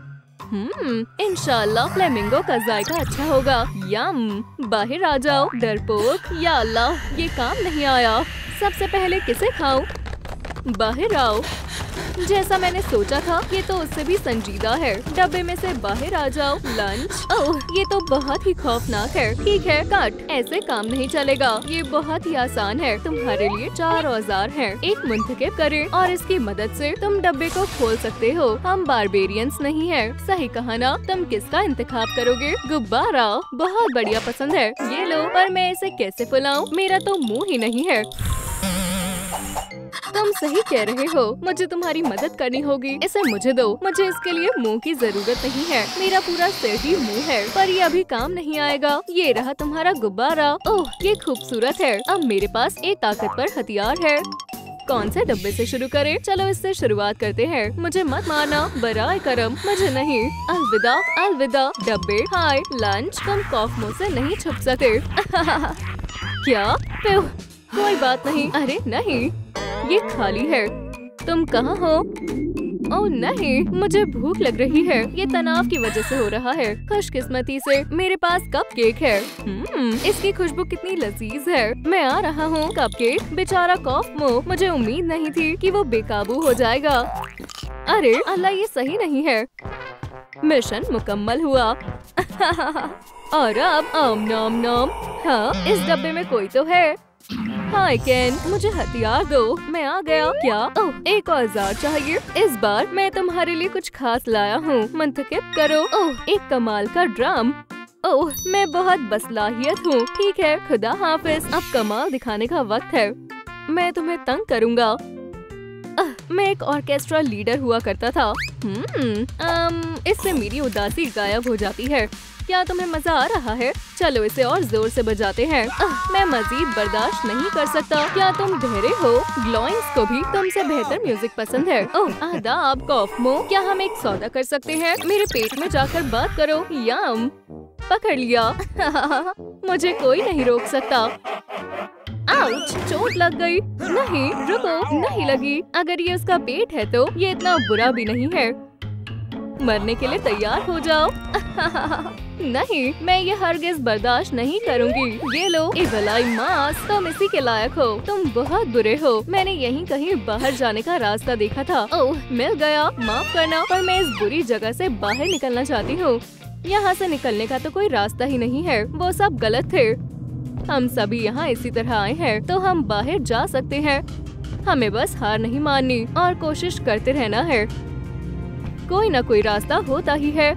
इंशाल्लाह फ्लेमिंगो का जायका अच्छा होगा। यम, बाहर आ जाओ डरपोक। या अल्लाह, ये काम नहीं आया। सबसे पहले किसे खाऊं? बाहर आओ। जैसा मैंने सोचा था, ये तो उससे भी संजीदा है। डब्बे में से बाहर आ जाओ। लंच। ओह, ये तो बहुत ही खौफनाक है। ठीक है, कट। ऐसे काम नहीं चलेगा। ये बहुत ही आसान है। तुम्हारे लिए 4 औजार हैं। एक मुंतखब करें और इसकी मदद से तुम डब्बे को खोल सकते हो। हम बारबेरियंस नहीं है। सही कहा ना? तुम किसका इंतखाब करोगे? गुब्बारा। बहुत बढ़िया पसंद है। ये लो, पर मैं इसे कैसे फुलाऊं? मेरा तो मुँह ही नहीं है। तुम सही कह रहे हो, मुझे तुम्हारी मदद करनी होगी। इसे मुझे दो। मुझे इसके लिए मुंह की जरूरत नहीं है। मेरा पूरा सिर ही मुंह है, पर ये अभी काम नहीं आएगा। ये रहा तुम्हारा गुब्बारा। ओह, ये खूबसूरत है। अब मेरे पास एक ताकतवर हथियार है। कौन से डब्बे से शुरू करें? चलो इससे शुरुआत करते हैं। मुझे मत मारना, बराए करम। मुझे नहीं। अलविदा अलविदा डब्बे। हाय लंच, तुम कॉफमो से नहीं छुप सकते। क्या? कोई बात नहीं। अरे नहीं, ये खाली है। तुम कहाँ हो? ओह नहीं, मुझे भूख लग रही है। ये तनाव की वजह से हो रहा है। खुशकिस्मती से मेरे पास कपकेक है। इसकी खुशबू कितनी लजीज है। मैं आ रहा हूँ। कपकेक। बेचारा कॉफमो, मुझे उम्मीद नहीं थी कि वो बेकाबू हो जाएगा। अरे अल्लाह, ये सही नहीं है। मिशन मुकम्मल हुआ। और अब आम नाम नाम। हाँ, इस डब्बे में कोई तो है। हाय केन, मुझे हथियार दो। मैं आ गया। क्या? ओह, एक औजार चाहिए। इस बार मैं तुम्हारे लिए कुछ खास लाया हूँ। मुंतखब करो। ओह, एक कमाल का ड्रम। ओह, मैं बहुत बसलाहियत हूँ। ठीक है, खुदा हाफिज। अब कमाल दिखाने का वक्त है। मैं तुम्हें तंग करूँगा। मैं एक ऑर्केस्ट्रा लीडर हुआ करता था। इससे मेरी उदासी गायब हो जाती है। क्या तुम्हें मजा आ रहा है? चलो इसे और जोर से बजाते हैं। मैं मजीद बर्दाश्त नहीं कर सकता। क्या तुम बहरे हो? ग्लोइंग्स को भी तुमसे बेहतर म्यूजिक पसंद है। ओह आदाब कॉफमो, क्या हम एक सौदा कर सकते हैं? मेरे पेट में जाकर बात करो। यम, पकड़ लिया। मुझे कोई नहीं रोक सकता। आउच, चोट लग गई। नहीं रुको, नहीं लगी। अगर ये उसका पेट है तो ये इतना बुरा भी नहीं है। मरने के लिए तैयार हो जाओ। नहीं, मैं ये हरगिज बर्दाश्त नहीं करूंगी। ये लो इबलाई मास, तुम इसी के लायक हो। तुम बहुत बुरे हो। मैंने यहीं कहीं बाहर जाने का रास्ता देखा था। ओह, मिल गया। माफ करना, पर मैं इस बुरी जगह से बाहर निकलना चाहती हूँ। यहाँ से निकलने का तो कोई रास्ता ही नहीं है। वो सब गलत थे। हम सभी यहाँ इसी तरह आए हैं, तो हम बाहर जा सकते हैं। हमें बस हार नहीं माननी और कोशिश करते रहना है। कोई ना कोई रास्ता होता ही है।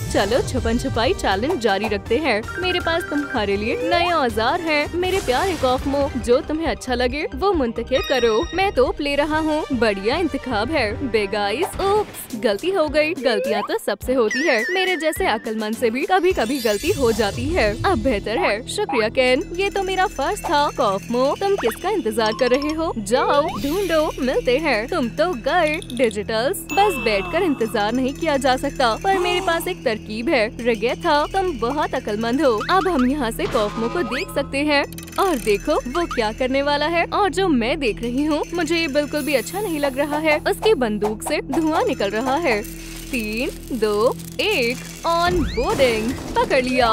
चलो छुपन छुपाई चैलेंज जारी रखते हैं। मेरे पास तुम्हारे लिए नए औजार हैं। मेरे प्यारे कॉफमो, जो तुम्हें अच्छा लगे वो मुंतखब करो। मैं तोप ले रहा हूँ। बढ़िया इंतखाब है। बेगाइस, ओप्स, गलती हो गई। गलतियाँ तो सबसे होती है। मेरे जैसे अक्लमंद से भी कभी कभी गलती हो जाती है। अब बेहतर है। शुक्रिया केन, ये तो मेरा फर्ज था। कॉफमो, तुम किसका इंतजार कर रहे हो? जाओ ढूंढो, मिलते हैं। तुम तो गए। डिजिटल्स, बस बैठकर इंतजार नहीं किया जा सकता, पर मेरे पास एक तरकीब है। रेगेथा, तुम बहुत अक्लमंद हो। अब हम यहाँ से कॉफमो को देख सकते हैं। और देखो वो क्या करने वाला है। और जो मैं देख रही हूँ मुझे ये बिल्कुल भी अच्छा नहीं लग रहा है। उसकी बंदूक से धुआं निकल रहा है। 3, 2, 1 ऑन बोर्डिंग। पकड़ लिया।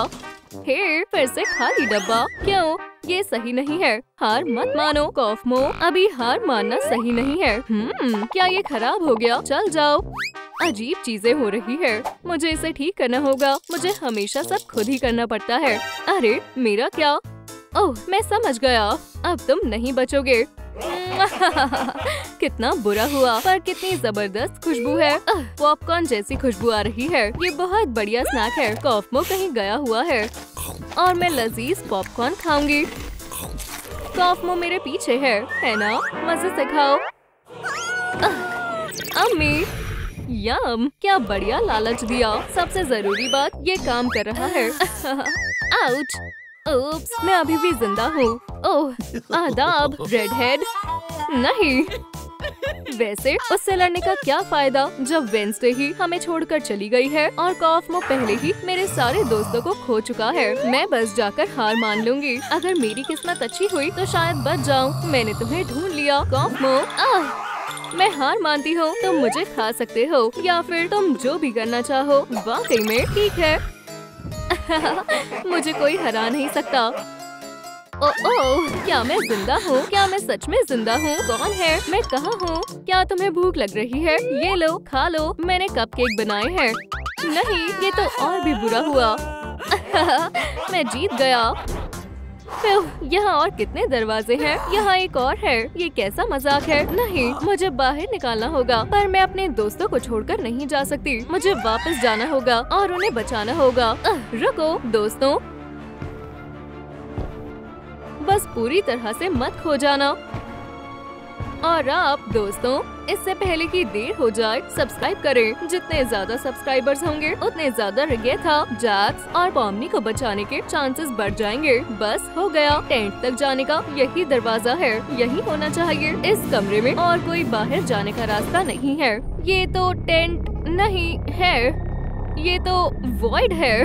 हे, फिर से खाली डब्बा। क्यों? ये सही नहीं है। हार मत मानो कॉफमो, अभी हार मानना सही नहीं है। क्या ये खराब हो गया? चल जाओ। अजीब चीजें हो रही है। मुझे इसे ठीक करना होगा। मुझे हमेशा सब खुद ही करना पड़ता है। अरे मेरा क्या? ओह, मैं समझ गया। अब तुम नहीं बचोगे। कितना बुरा हुआ, पर कितनी जबरदस्त खुशबू है। पॉपकॉर्न जैसी खुशबू आ रही है। ये बहुत बढ़िया स्नैक है। कॉफमो कहीं गया हुआ है और मैं लजीज पॉपकॉर्न खाऊंगी। कॉफमो मेरे पीछे है ना? मजे से खाओ। अम्मी, यम, क्या बढ़िया लालच दिया। सबसे जरूरी बात, ये काम कर रहा है। आउच। ओप्स, मैं अभी भी जिंदा हूँ। ओह, आदाब रेड हेड। नहीं, वैसे उससे लड़ने का क्या फायदा जब वेंसडे ही हमें छोड़कर चली गई है और कॉफमो पहले ही मेरे सारे दोस्तों को खो चुका है। मैं बस जाकर हार मान लूंगी। अगर मेरी किस्मत अच्छी हुई तो शायद बच जाऊं। मैंने तुम्हें ढूंढ लिया कॉफमो। मैं हार मानती हूँ। तुम मुझे खा सकते हो या फिर तुम जो भी करना चाहो। वाकई में ठीक है। मुझे कोई हरा नहीं सकता। ओह, क्या मैं जिंदा हूँ? क्या मैं सच में जिंदा हूँ? कौन है? मैं कहाँ हूँ? क्या तुम्हें भूख लग रही है? ये लो, खा लो। मैंने कपकेक बनाए हैं। नहीं, ये तो और भी बुरा हुआ। मैं जीत गया। यहाँ और कितने दरवाजे हैं? यहाँ एक और है। ये कैसा मजाक है? नहीं, मुझे बाहर निकालना होगा, पर मैं अपने दोस्तों को छोड़कर नहीं जा सकती। मुझे वापस जाना होगा और उन्हें बचाना होगा। रुको दोस्तों, बस पूरी तरह से मत खो जाना। और आप दोस्तों, इससे पहले कि देर हो जाए सब्सक्राइब करें। जितने ज्यादा सब्सक्राइबर्स होंगे उतने ज्यादा रिगेथा, जैक्स और पॉमनी को बचाने के चांसेस बढ़ जाएंगे। बस हो गया। टेंट तक जाने का यही दरवाजा है। यही होना चाहिए। इस कमरे में और कोई बाहर जाने का रास्ता नहीं है। ये तो टेंट नहीं है, ये तो वॉइड है।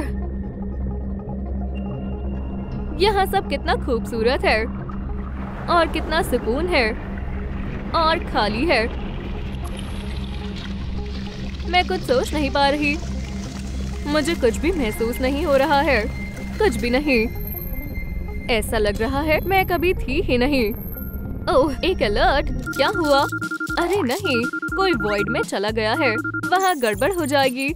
यहाँ सब कितना खूबसूरत है और कितना सुकून है और खाली है। मैं कुछ सोच नहीं पा रही। मुझे कुछ भी महसूस नहीं हो रहा है। कुछ भी नहीं। ऐसा लग रहा है मैं कभी थी ही नहीं। ओह, एक अलर्ट। क्या हुआ? अरे नहीं, कोई वॉइड में चला गया है। वहाँ गड़बड़ हो जाएगी।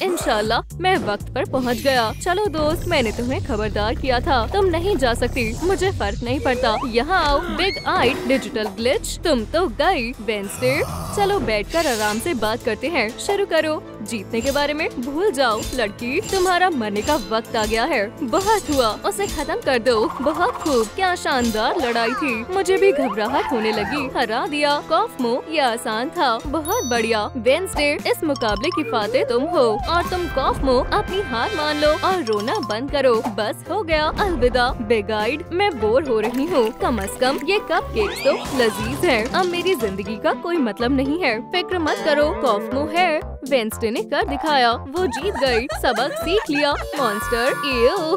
इंशाल्लाह मैं वक्त पर पहुंच गया। चलो दोस्त, मैंने तुम्हें खबरदार किया था। तुम नहीं जा सकती। मुझे फर्क नहीं पड़ता। यहाँ आओ बिग आइड डिजिटल ग्लिच। तुम तो गई वेंसडे। चलो बैठकर आराम से बात करते हैं। शुरू करो। जीतने के बारे में भूल जाओ लड़की। तुम्हारा मरने का वक्त आ गया है। बहुत हुआ, उसे खत्म कर दो। बहुत खूब, क्या शानदार लड़ाई थी। मुझे भी घबराहट होने लगी। हरा दिया कॉफमो। ये आसान था। बहुत बढ़िया वेंसडे, इस मुकाबले की फातेह तुम हो और तुम कॉफमो अपनी हार मान लो और रोना बंद करो। बस हो गया। अलविदा बिग आइड। मैं बोर हो रही हूँ। कम से कम ये कपकेक्स तो लजीज है। अब मेरी जिंदगी का कोई मतलब नहीं है। फिक्र मत करो, कॉफमो है। वेंसडे ने कर दिखाया। वो जीत गई। सबक सीख लिया। मॉन्स्टर।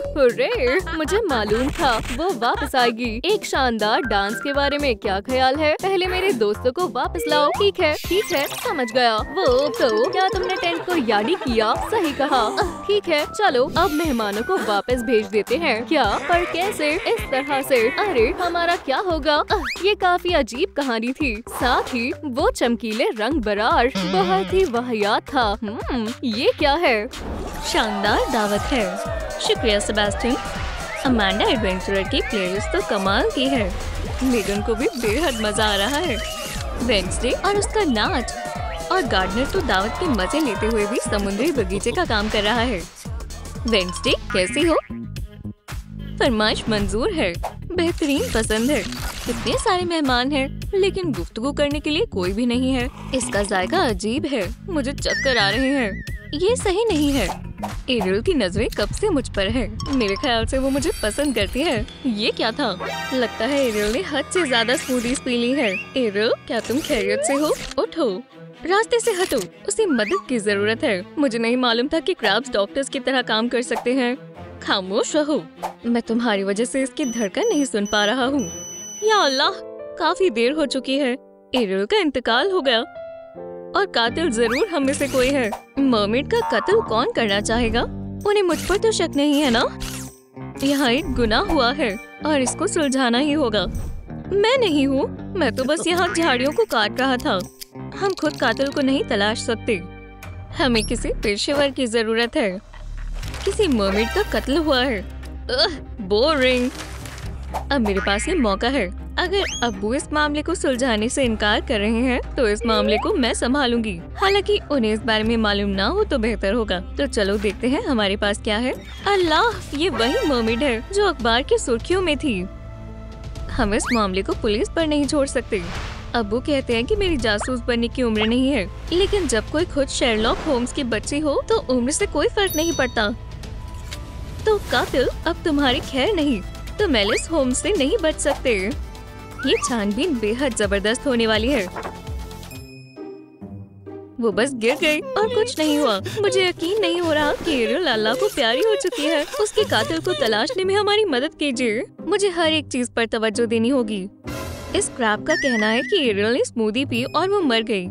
हुर्रे, मुझे मालूम था वो वापस आएगी। एक शानदार डांस के बारे में क्या ख्याल है? पहले मेरे दोस्तों को वापस लाओ। ठीक है, समझ गया। वो तो क्या तुमने टेंट को यादी किया? सही कहा। ठीक है, चलो अब मेहमानों को वापस भेज देते हैं। क्या? पर कैसे? इस तरह से। अरे हमारा क्या होगा? ये काफी अजीब कहानी थी। साथ ही वो चमकीले रंग बरार बहुत ही वाहियात था। ये क्या है? शानदार दावत है। शुक्रिया सेबेस्टियन। अमांडा एडवेंचरर की प्लेलिस्ट तो कमाल की है। मेगन को भी बेहद मजा आ रहा है। वेंसडे और उसका नाच, और गार्डनर तो दावत के मजे लेते हुए भी समुद्री बगीचे का काम कर रहा है। वेंसडे कैसी हो? फरमाइश मंजूर है। बेहतरीन पसंद है। कितने सारे मेहमान हैं, लेकिन गुफ्तगू करने के लिए कोई भी नहीं है। इसका जायका अजीब है। मुझे चक्कर आ रहे हैं। ये सही नहीं है। एरियल की नजरें कब से मुझ पर है। मेरे ख्याल से वो मुझे पसंद करती है। ये क्या था? लगता है एरियल ने हद से ज्यादा स्मूदीज पी ली है। एरियल, क्या तुम खैरियत से हो? उठो, रास्ते से हटो। उसे मदद की जरूरत है। मुझे नहीं मालूम था कि क्रैब्स डॉक्टर्स की तरह काम कर सकते हैं। खामोश रहो। मैं तुम्हारी वजह से इसकी धड़कन नहीं सुन पा रहा हूँ। या अल्लाह, काफी देर हो चुकी है। एरियल का इंतकाल हो गया और कातिल जरूर हम में से कोई है। मर्मेड का कत्ल कौन करना चाहेगा? उन्हें मुझ पर तो शक नहीं है ना? यहाँ एक गुनाह हुआ है और इसको सुलझाना ही होगा। मैं नहीं हूँ, मैं तो बस यहाँ झाड़ियों को काट रहा था। हम खुद कातिल को नहीं तलाश सकते। हमें किसी पेशेवर की जरूरत है। किसी मर्मेड का कत्ल हुआ है। बोरिंग। अब मेरे पास ये मौका है। अगर अब्बू इस मामले को सुलझाने से इनकार कर रहे हैं तो इस मामले को मैं संभालूंगी। हालांकि उन्हें इस बारे में मालूम ना हो तो बेहतर होगा। तो चलो देखते हैं हमारे पास क्या है। अल्लाह, ये वही मर्मेड है जो अखबार की सुर्खियों में थी। हम इस मामले को पुलिस पर नहीं छोड़ सकते। अब्बू कहते हैं कि मेरी जासूस बनने की उम्र नहीं है, लेकिन जब कोई खुद शेरलॉक होम्स की बच्ची हो तो उम्र से कोई फर्क नहीं पड़ता। तो कातिल अब तुम्हारी खैर नहीं, तो मेलिस होम्स से नहीं बच सकते। ये छानबीन बेहद जबरदस्त होने वाली है। वो बस गिर गई और कुछ नहीं हुआ। मुझे यकीन नहीं हो रहा कि एरियल अल्लाह को प्यारी हो चुकी है। उसके कातिल को तलाशने में हमारी मदद कीजिए। मुझे हर एक चीज पर तवज्जो देनी होगी। इस क्रैब का कहना है कि एरियल ने स्मूदी पी और वो मर गई।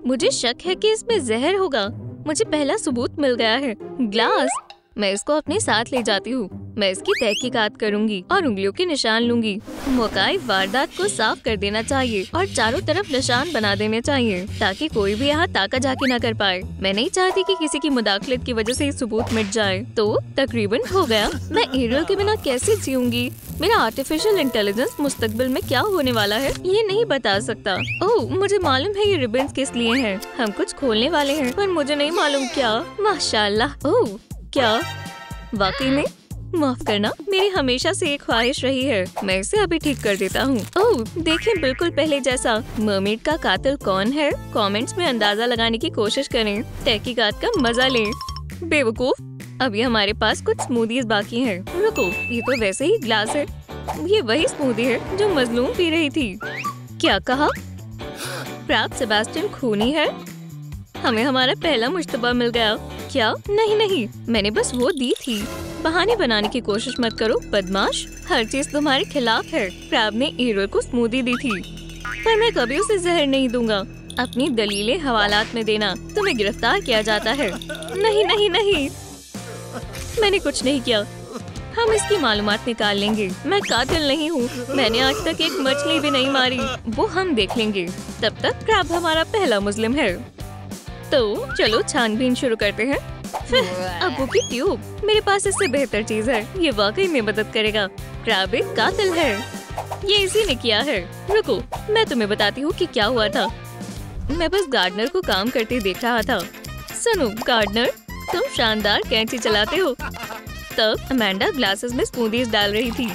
मुझे शक है कि इसमें जहर होगा। मुझे पहला सबूत मिल गया है, ग्लास। मैं इसको अपने साथ ले जाती हूँ। मैं इसकी तहकीकात करूँगी और उंगलियों के निशान लूंगी। मौकाई वारदात को साफ कर देना चाहिए और चारों तरफ निशान बना देने चाहिए ताकि कोई भी यहाँ ताका झाकी न कर पाए। मैं नहीं चाहती कि किसी की मुदाखलत की वजह से ये सबूत मिट जाए। तो तकरीबन हो गया। मैं एरियल के बिना कैसे जीऊंगी? मेरा आर्टिफिशियल इंटेलिजेंस मुस्तकबिल में क्या होने वाला है ये नहीं बता सकता। ओह, मुझे मालूम है ये रिबन्स किस लिए हैं। हम कुछ खोलने वाले हैं पर मुझे नहीं मालूम क्या। माशाल्लाह। ओह, क्या वाकई में? माफ करना, मेरी हमेशा से एक ख्वाहिश रही है। मैं इसे अभी ठीक कर देता हूँ। ओह, देखें, बिल्कुल पहले जैसा। मर्मेड का कातिल कौन है? कमेंट्स में अंदाजा लगाने की कोशिश करें। तहकीकात का मजा लें। बेवकूफ, अभी हमारे पास कुछ स्मूदीज बाकी हैं। रुको, ये तो वैसे ही ग्लास है। ये वही स्मूदी है जो मजलूम पी रही थी। क्या कहा? क्रैब सेबास्टियन खूनी है? हमें हमारा पहला मुश्तबा मिल गया। क्या? नहीं, मैंने बस वो दी थी। बहाने बनाने की कोशिश मत करो, बदमाश। हर चीज तुम्हारे खिलाफ है। क्रैब ने एरियल को स्मूदी दी थी, पर मैं कभी उसे जहर नहीं दूंगा। अपनी दलीलें हवालात में देना। तुम्हें गिरफ्तार किया जाता है। नहीं, मैंने कुछ नहीं किया। हम इसकी मालूमात निकाल लेंगे। मैं कातिल नहीं हूँ। मैंने आज तक एक मछली भी नहीं मारी। वो हम देख लेंगे। तब तक क्रैब हमारा पहला मुस्लिम है। तो चलो छानबीन शुरू करते हैं। अब्बू की ट्यूब, मेरे पास इससे बेहतर चीज है। ये वाकई में मदद करेगा। क्रैब एक कातिल है। ये इसी ने किया है। रुको, मैं तुम्हें बताती हूँ कि क्या हुआ था। मैं बस गार्डनर को काम करते देख रहा था। सुनो गार्डनर, तुम शानदार कैंची चलाते हो। तब अमेंडा ग्लासेस में स्मूदीज डाल रही थी।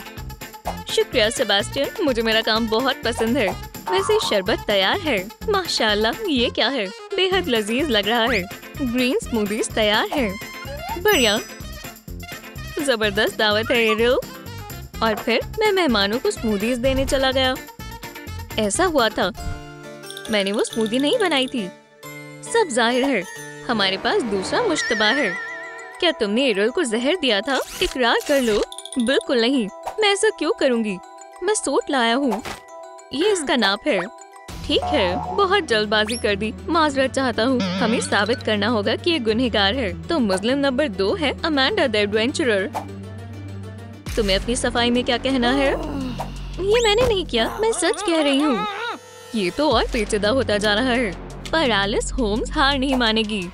शुक्रिया सेबास्टियन, मुझे मेरा काम बहुत पसंद है। वैसे शरबत तैयार है। माशाल्लाह, ये क्या है? बेहद लजीज लग रहा है। ग्रीन स्मूदीज तैयार है। बढ़िया, जबरदस्त दावत है एरियल। और फिर मैं मेहमानों को स्मूदीज देने चला गया। ऐसा हुआ था, मैंने वो स्मूदी नहीं बनाई थी। सब जाहिर है। हमारे पास दूसरा मुश्तबा है। क्या तुमने एरियल को जहर दिया था? इकरार कर लो। बिल्कुल नहीं, मैं ऐसा क्यों करूँगी? मैं सूट लाया हूँ। ये इसका नाप है। ठीक है, बहुत जल्दबाजी कर दी, माजरत चाहता हूँ। हमें साबित करना होगा कि ये गुनहगार है। तो मुस्लिम नंबर 2 है अमेंडा द एडवेंचरर। तुम्हें अपनी सफाई में क्या कहना है? ये मैंने नहीं किया, मैं सच कह रही हूँ। ये तो और पेचीदा होता जा रहा है, पर एलिस होम्स हार नहीं मानेगी।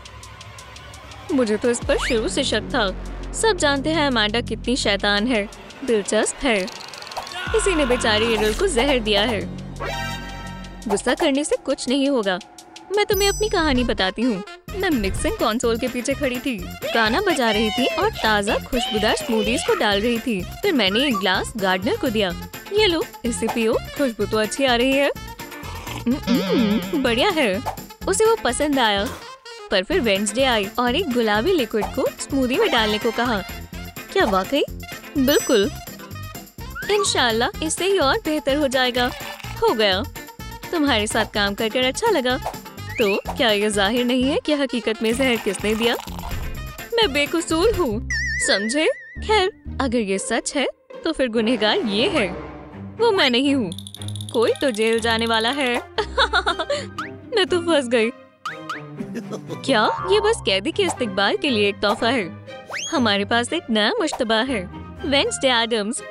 मुझे तो इस पर शुरू से शक था। सब जानते हैं अमेंडा कितनी शैतान है। दिलचस्प है, किसी ने बेचारी एरियल को जहर दिया है। गुस्सा करने से कुछ नहीं होगा। मैं तुम्हें अपनी कहानी बताती हूँ। मैं मिक्सिंग कंसोल के पीछे खड़ी थी, गाना बजा रही थी और ताज़ा खुशबूदार स्मूदीज को डाल रही थी। फिर मैंने एक ग्लास गार्डनर को दिया। ये लो, इसे पियो, खुशबू तो अच्छी आ रही है। बढ़िया है। उसे वो पसंद आया। पर फिर वेडनेसडे आई और एक गुलाबी लिक्विड को स्मूदी में डालने को कहा। क्या वाकई? बिल्कुल। इंशाल्लाह इससे ही और बेहतर हो जाएगा। हो गया। तुम्हारे साथ काम करके अच्छा लगा। तो क्या ये जाहिर नहीं है कि हकीकत में जहर किसने दिया? मैं बेकसूर हूँ, समझे? खैर, अगर ये सच है तो फिर गुनहगार ये है, वो मैं नहीं हूँ। कोई तो जेल जाने वाला है। मैं तो फंस गई। क्या ये बस कैदी के इस्तकबाल के लिए एक तोहफा है? हमारे पास एक नया मुश्तबा है, वेडनेसडे एडम्स।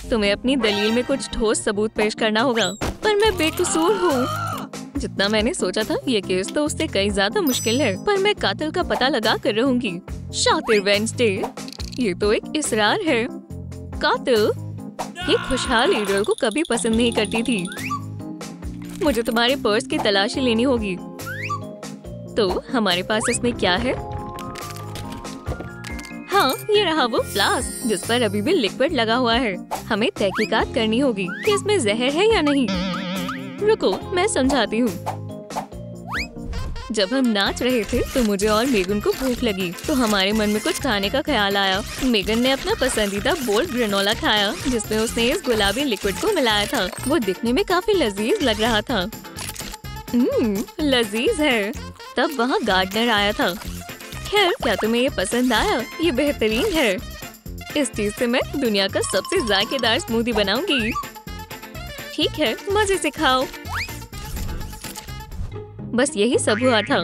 तुम्हें अपनी दलील में कुछ ठोस सबूत पेश करना होगा। पर मैं बेकसूर हूँ। जितना मैंने सोचा था ये केस तो उससे कई ज्यादा मुश्किल है, पर मैं कातिल का पता लगा कर रहूंगी। शातिर वेडनेसडे, ये तो एक इसरार है। कातिल ये खुशहाल लीडर को कभी पसंद नहीं करती थी। मुझे तुम्हारे पर्स की तलाशी लेनी होगी। तो हमारे पास इसमें क्या है? हाँ, ये रहा वो फ्लास्क जिस पर अभी भी लिक्विड लगा हुआ है। हमें तहकीकात करनी होगी कि इसमें जहर है या नहीं। रुको, मैं समझाती हूँ। जब हम नाच रहे थे तो मुझे और मेगन को भूख लगी, तो हमारे मन में कुछ खाने का ख्याल आया। मेगन ने अपना पसंदीदा बोल्ड ग्रेनोला खाया, जिसमें उसने इस गुलाबी लिक्विड को मिलाया था। वो दिखने में काफी लजीज लग रहा था। लजीज है। तब वहाँ गार्डनर आया था। खैर, क्या तुम्हें ये पसंद आया? ये बेहतरीन है। इस चीज से मैं दुनिया का सबसे जायकेदार स्मूदी बनाऊंगी। ठीक है, मजे से खाओ। बस यही सब हुआ था।